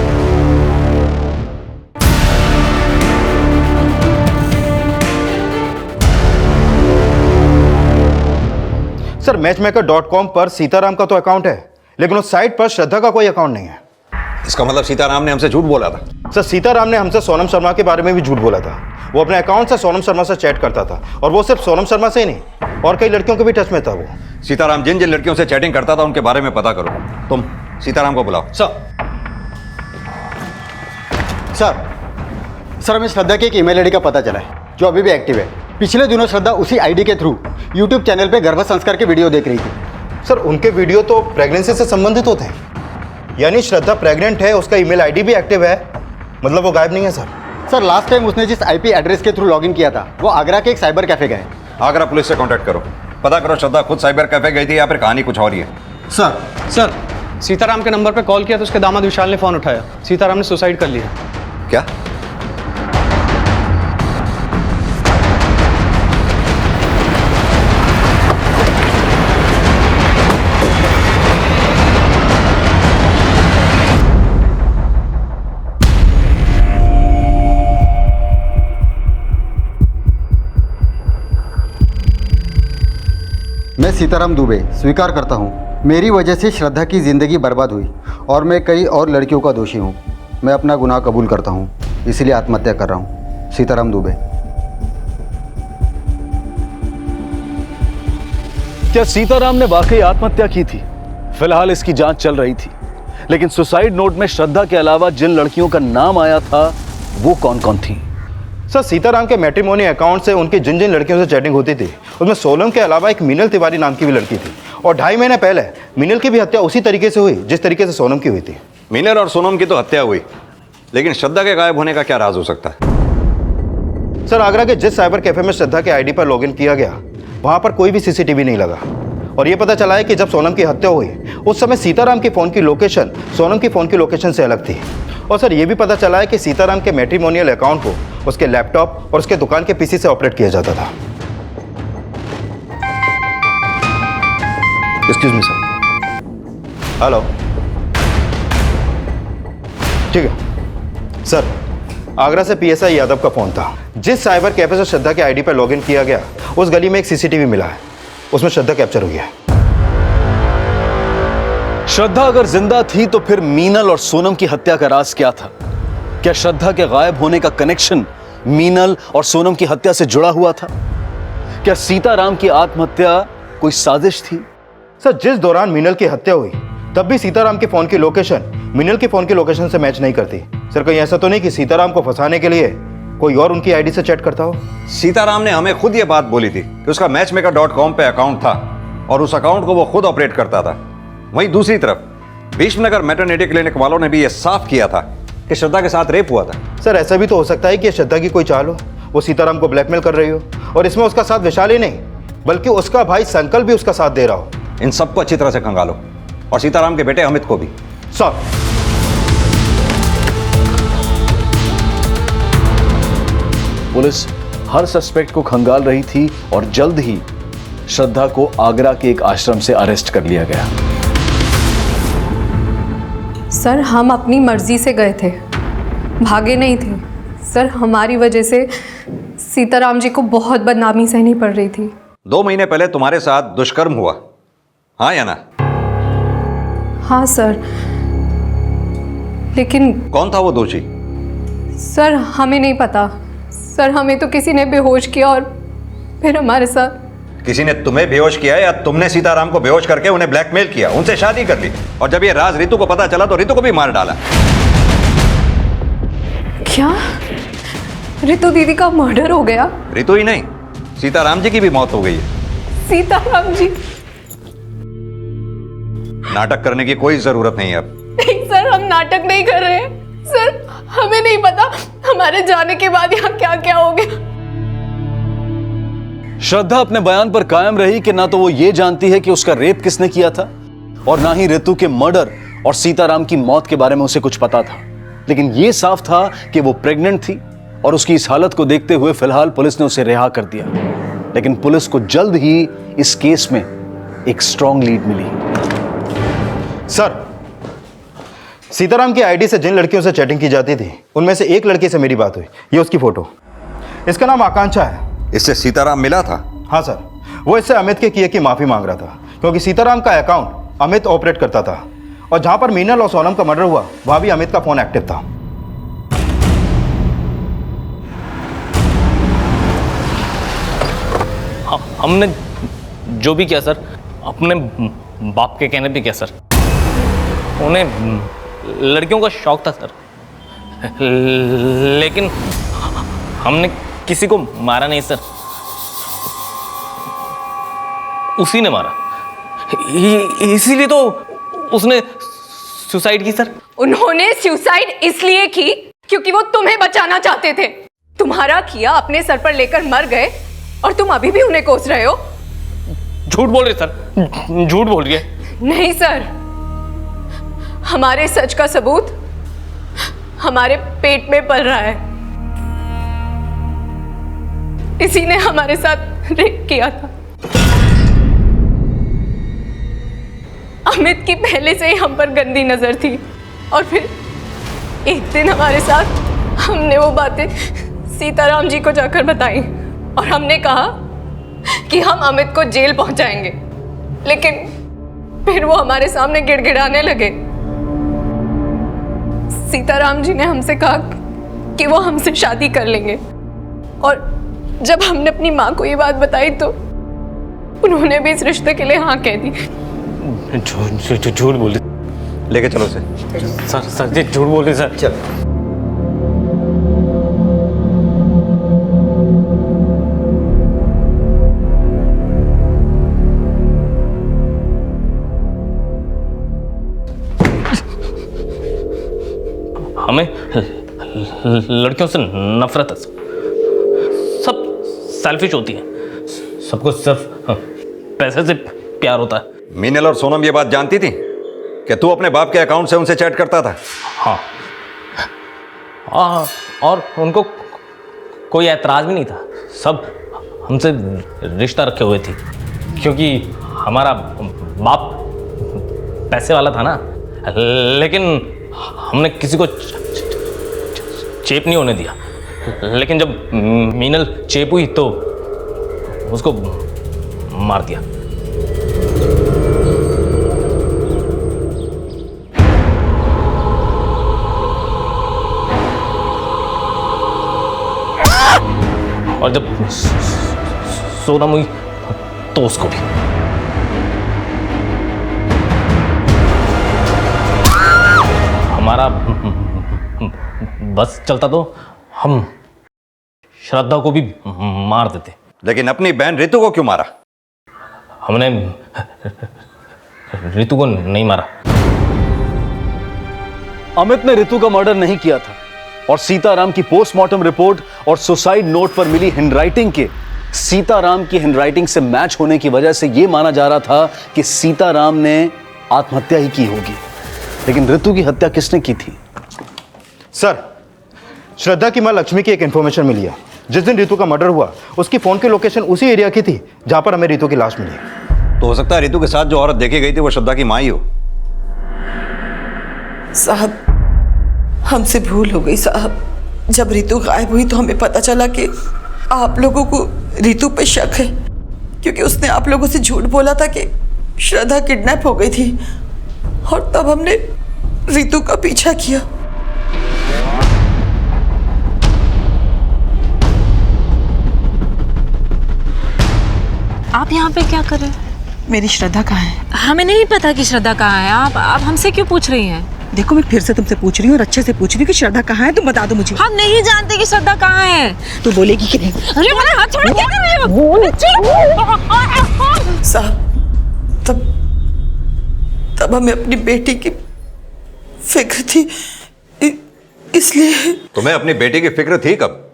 matchmaker.com पर सीताराम का तो अकाउंट है, लेकिन उस साइट पर श्रद्धा का कोई अकाउंट नहीं है। इसका मतलब सीताराम ने हमसे झूठ बोला था। सर, सीताराम ने हमसे सोनम शर्मा के बारे में भी झूठ बोला था। वो अपने अकाउंट से सोनम शर्मा से चैट करता था और वो सिर्फ सोनम शर्मा से ही नहीं और कई लड़कियों के भी टच में था। वो सीताराम जिन जिन लड़कियों से चैटिंग करता था उनके बारे में पता करो। तुम सीताराम को बुलाओ। सर, हमें श्रद्धा की एक ईमेल आईडी का पता चला है जो अभी भी एक्टिव है। पिछले दिनों श्रद्धा उसी आईडी के थ्रू यूट्यूब चैनल पे गर्भ संस्कार के वीडियो देख रही थी। सर, उनके वीडियो तो प्रेगनेंसी से संबंधित होते हैं, यानी श्रद्धा प्रेग्नेंट है, उसका ईमेल आईडी भी एक्टिव है, मतलब वो गायब नहीं है। सर, लास्ट टाइम उसने जिस आईपी एड्रेस के थ्रू लॉगिन किया था वो आगरा के एक साइबर कैफे गए। आगरा पुलिस से कांटेक्ट करो, पता करो श्रद्धा खुद साइबर कैफे गई थी या फिर कहानी कुछ और ही है। सर, सीताराम के नंबर पे कॉल किया तो उसके दामाद विशाल ने फोन उठाया। सीताराम ने सुसाइड कर लिया। क्या? सीताराम दुबे स्वीकार करता हूँ, मेरी वजह से श्रद्धा की ज़िंदगी बर्बाद हुई और मैं कई और लड़कियों का दोषी हूँ। मैं अपना गुनाह कबूल करता हूँ, इसलिए आत्महत्या कर रहा हूँ। सीताराम दुबे। क्या सीताराम ने वाकई आत्महत्या की थी? फिलहाल इसकी जांच चल रही थी, लेकिन सुसाइड नोट में श्रद्धा के अलावा जिन लड़कियों का नाम आया था वो कौन कौन थी? सर, सीताराम के मैट्रिमोनी अकाउंट से उनकी जिन जिन लड़कियों से चैटिंग होती थी उसमें सोनम के अलावा एक मीनल तिवारी नाम की भी लड़की थी, और 2.5 महीने पहले मीनल की भी हत्या उसी तरीके से हुई जिस तरीके से सोनम की हुई थी। मीनल और सोनम की तो हत्या हुई, लेकिन श्रद्धा के गायब होने का क्या राज हो सकता है? सर, आगरा के जिस साइबर कैफे में श्रद्धा के आईडी पर लॉगिन किया गया वहां पर कोई भी सीसीटीवी नहीं लगा, और ये पता चला है कि जब सोनम की हत्या हुई उस समय सीताराम के फ़ोन की लोकेशन सोनम की फ़ोन की लोकेशन से अलग थी। और सर, ये भी पता चला है कि सीताराम के मैट्रिमोनियल अकाउंट को उसके लैपटॉप और उसके दुकान के पीसी से ऑपरेट किया जाता था। Excuse me sir. हेलो, ठीक है सर। आगरा से पीएसआई यादव का फोन था। जिस साइबर कैफे से श्रद्धा के आईडी पर लॉगिन किया गया उस गली में एक सीसीटीवी मिला है, उसमें श्रद्धा कैप्चर हुई है। श्रद्धा अगर जिंदा थी तो फिर मीनल और सोनम की हत्या का राज क्या था? क्या श्रद्धा के गायब होने का कनेक्शन मीनल और सोनम की हत्या से जुड़ा हुआ था? क्या सीताराम की आत्महत्या कोई साजिश थी? सर, जिस दौरान मीनल की हत्या हुई तब भी सीताराम के फोन की लोकेशन मीनल के फोन की लोकेशन से मैच नहीं करती। सर, कहीं ऐसा तो नहीं कि सीताराम को फंसाने के लिए कोई और उनकी आईडी से चैट करता हो? सीताराम ने हमें खुद ये बात बोली थी कि उसका मैचमेकर.com पे अकाउंट था और उस अकाउंट को वो खुद ऑपरेट करता था। वहीं दूसरी तरफ भीष्मनगर मैटरनिटी क्लिनिक वालों ने भी ये साफ किया था कि श्रद्धा के साथ रेप हुआ था। सर, ऐसा भी तो हो सकता है कि श्रद्धा की कोई चाल हो, वो सीताराम को ब्लैकमेल कर रही हो और इसमें उसका साथ विशाल ही नहीं बल्कि उसका भाई संकल्प भी उसका साथ दे रहा हो। इन सबको अच्छी तरह से खंगालो और सीताराम के बेटे अमित को भी। सर, पुलिस हर सस्पेक्ट को खंगाल रही थी और जल्द ही श्रद्धा को आगरा के एक आश्रम से अरेस्ट कर लिया गया। सर, हम अपनी मर्जी से गए थे, भागे नहीं थे। सर, हमारी वजह से सीताराम जी को बहुत बदनामी सहनी पड़ रही थी। 2 महीने पहले तुम्हारे साथ दुष्कर्म हुआ, हाँ या ना? हाँ सर, लेकिन कौन था वो दोषी? सर, हमें नहीं पता। सर, हमें तो किसी ने बेहोश किया और फिर हमारे साथ। किसी ने तुम्हें बेहोश किया या तुमने सीताराम को बेहोश करके उन्हें ब्लैकमेल किया, उनसे शादी कर ली, और जब ये राज रितु को पता चला तो रितु को भी मार डाला? क्या रितु दीदी का मर्डर हो गया? रितु ही नहीं, सीताराम जी की भी मौत हो गई है। सीताराम जी? नाटक करने की कोई जरूरत नहीं है अब। नहीं सर, हम नाटक नहीं कर रहे हैं। सर, हमें नहीं पता हमारे जाने के बाद यहाँ क्या क्या हो गया। श्रद्धा अपने बयान पर कायम रही कि ना तो वो ये जानती है कि उसका रेप किसने किया था और ना ही रितु के मर्डर और सीताराम की मौत के बारे में उसे कुछ पता था। लेकिन ये साफ था कि वो प्रेग्नेंट थी और उसकी इस हालत को देखते हुए फिलहाल पुलिस ने उसे रिहा कर दिया। लेकिन पुलिस को जल्द ही इस केस में एक स्ट्रॉन्ग लीड मिली। सर, सीताराम की आईडी से जिन लड़कियों से चैटिंग की जाती थी उनमें से एक लड़की से मेरी बात हुई। ये उसकी फोटो, इसका नाम आकांक्षा है। इससे सीताराम मिला था? हाँ सर, वो इससे अमित के किए की माफी मांग रहा था क्योंकि सीताराम का अकाउंट अमित ऑपरेट करता था और जहां पर मीनल और सोनम का मर्डर हुआ वहां भी अमित का फोन एक्टिव था। हमने जो भी किया सर अपने बाप के कहने पे किया सर। उन्हें लड़कियों का शौक था सर, लेकिन हमने किसी को मारा नहीं सर, उसी ने मारा। इसीलिए तो उसने सुसाइड की सर। उन्होंने सुसाइड इसलिए की क्योंकि वो तुम्हें बचाना चाहते थे। तुम्हारा किया अपने सर पर लेकर मर गए और तुम अभी भी उन्हें कोस रहे हो। झूठ बोल रहे सर, झूठ बोल रही है। नहीं सर, हमारे सच का सबूत हमारे पेट में पल रहा है। इसी ने हमारे साथ रेप किया था। अमित की पहले से ही हम पर गंदी नजर थी और फिर एक दिन हमारे साथ हमने वो बातें सीताराम जी को जाकर बताई और हमने कहा कि हम अमित को जेल पहुंचाएंगे। लेकिन फिर वो हमारे सामने गिड़गिड़ाने लगे। सीताराम जी ने हमसे कहा कि वो हमसे शादी कर लेंगे, और जब हमने अपनी माँ को ये बात बताई तो उन्होंने भी इस रिश्ते के लिए हाँ कह दी। झूठ बोल रहे लेके चलो उसे। सर जी झूठ बोल रहे सर। चल। हमें लड़कियों से नफरत है, सब सेल्फिश होती हैं, सबको सिर्फ पैसे से प्यार होता है। मीनल और सोनम ये बात जानती थी कि तू अपने बाप के अकाउंट से उनसे चैट करता था? हाँ, और उनको कोई ऐतराज़ भी नहीं था, सब हमसे रिश्ता रखे हुए थे, क्योंकि हमारा बाप पैसे वाला था ना। लेकिन हमने किसी को चेप नहीं होने दिया, लेकिन जब मीनल चेप हुई तो उसको मार दिया। और जब सोनम हुई तो उसको भी। हमारा बस चलता तो हम श्रद्धा को भी मार देते। लेकिन अपनी बहन रितु को क्यों मारा? हमने रितु को नहीं मारा। अमित ने रितु का मर्डर नहीं किया था, और सीताराम की पोस्टमार्टम रिपोर्ट और सुसाइड नोट पर मिली हैंडराइटिंग के सीताराम की हैंडराइटिंग से मैच होने की वजह से यह माना जा रहा था कि सीताराम ने आत्महत्या ही की होगी। लेकिन रितु की हत्या किसने की थी? सर, श्रद्धा की मां लक्ष्मी की एक इंफॉर्मेशन मिली है। जिस दिन रितु का मर्डर हुआ उसकी फोन की लोकेशन उसी एरिया की थी जहां पर हमें रितु की लाश मिली। तो हो सकता है रितु के साथ जो औरत देखी गई थी वो श्रद्धा की मां ही हो। साहब, हमसे भूल हो गई साहब। जब रितु गायब हुई तो हमें पता चला कि आप लोगों को रितु पे शक है, क्योंकि उसने आप लोगों से झूठ बोला था कि श्रद्धा किडनैप हो गई थी, और तब हमने रितु का पीछा किया। आप यहाँ पे क्या कर रहे हैं? मेरी श्रद्धा कहाँ है? हमें नहीं पता कि श्रद्धा कहाँ है। आप हमसे क्यों पूछ रही हैं? देखो, मैं फिर से तुमसे पूछ रही हूँ और अच्छे से पूछ रही हूँ कि श्रद्धा कहाँ है, तुम बता दो मुझे। हम नहीं जानते कि श्रद्धा कहाँ है। तू बोलेगी कि नहीं? अरे मेरा हाथ छोड़ो, क्या कर रही हो? साहब, तब हमें अपनी बेटी की फिक्र थी, इसलिए। तुम्हें अपनी बेटी की फिक्र थी कब?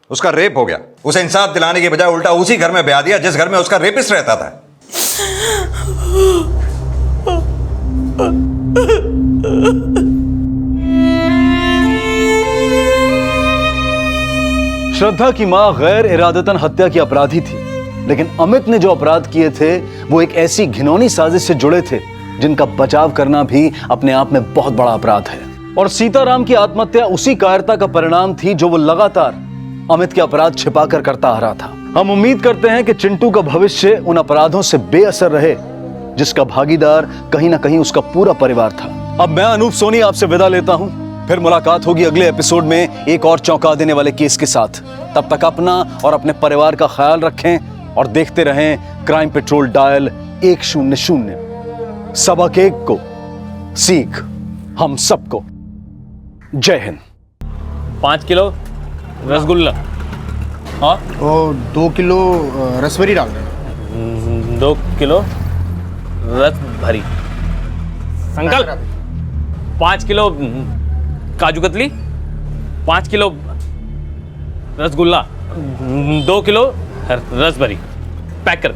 उसका रेप हो गया, उसे इंसाफ दिलाने के बजाय उल्टा उसी घर में ब्याह दिया जिस घर में उसका रेपिस्ट रहता था। श्रद्धा की मां गैर इरादतन हत्या की अपराधी थी, लेकिन अमित ने जो अपराध किए थे वो एक ऐसी घिनौनी साजिश से जुड़े थे जिनका बचाव करना भी अपने आप में बहुत बड़ा अपराध है। और सीताराम की आत्महत्या उसी कायरता का परिणाम थी जो वो लगातार अमित के अपराध छिपाकर करता आ रहा था। हम उम्मीद करते हैं कि चिंटू का भविष्य उन अपराधों से बेअसर रहे जिसका भागीदार कहीं ना कहीं उसका पूरा परिवार था। अब मैं अनूप सोनी आपसे विदा लेता हूं, फिर मुलाकात होगी अगले एपिसोड में एक और चौंका देने वाले केस के साथ। तब तक अपना और अपने परिवार का ख्याल रखें और देखते रहें क्राइम पेट्रोल डायल 100। सबक एक को सीख हम सबको। जय हिंद। 5 किलो रसगुल्ला और 2 किलो रसभरी डाल देना। 2 किलो रस भरी। संकल्प 5 kilo kaju katli, 5 kilo rasgulla, 2 kilo रस भरी। पैक कर।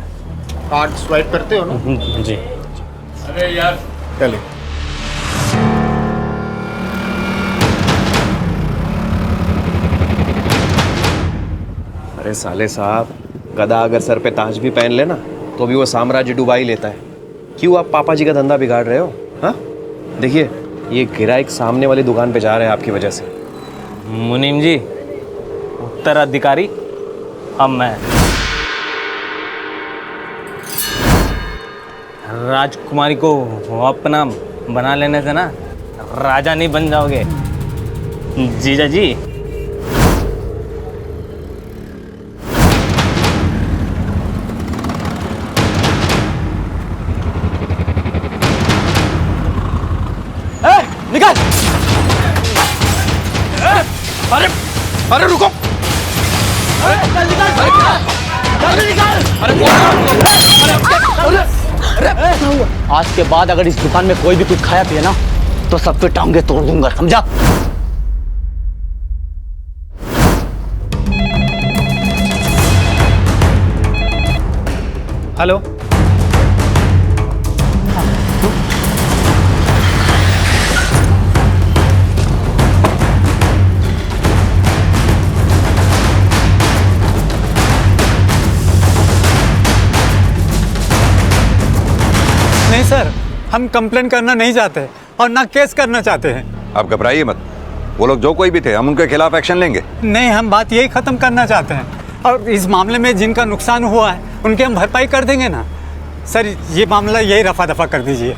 कार्ड स्वाइप करते हो ना? जी। अरे यार, चले। अरे साले साहब, गधा अगर सर पे ताज भी पहन लेना तो भी वो साम्राज्य डुबा ही लेता है। क्यों आप पापा जी का धंधा बिगाड़ रहे हो? हाँ, देखिए ये गिराइक सामने वाली दुकान पे जा रहे हैं आपकी वजह से। मुनीम जी, उत्तराधिकारी अब मैं। राजकुमारी को अपना बना लेने से ना राजा नहीं बन जाओगे जीजा जी। निकाल। अरे अरे रुको। आज के बाद अगर इस दुकान में कोई भी कुछ खाया पिया ना तो सबके टांगे तोड़ दूंगा, समझा? हेलो। नहीं सर, हम कंप्लेन करना नहीं चाहते और ना केस करना चाहते हैं। आप घबराइए मत, वो लोग जो कोई भी थे हम उनके खिलाफ एक्शन लेंगे। नहीं, हम बात यही ख़त्म करना चाहते हैं और इस मामले में जिनका नुकसान हुआ है उनकी हम भरपाई कर देंगे ना। सर ये मामला यही रफा दफा कर दीजिए।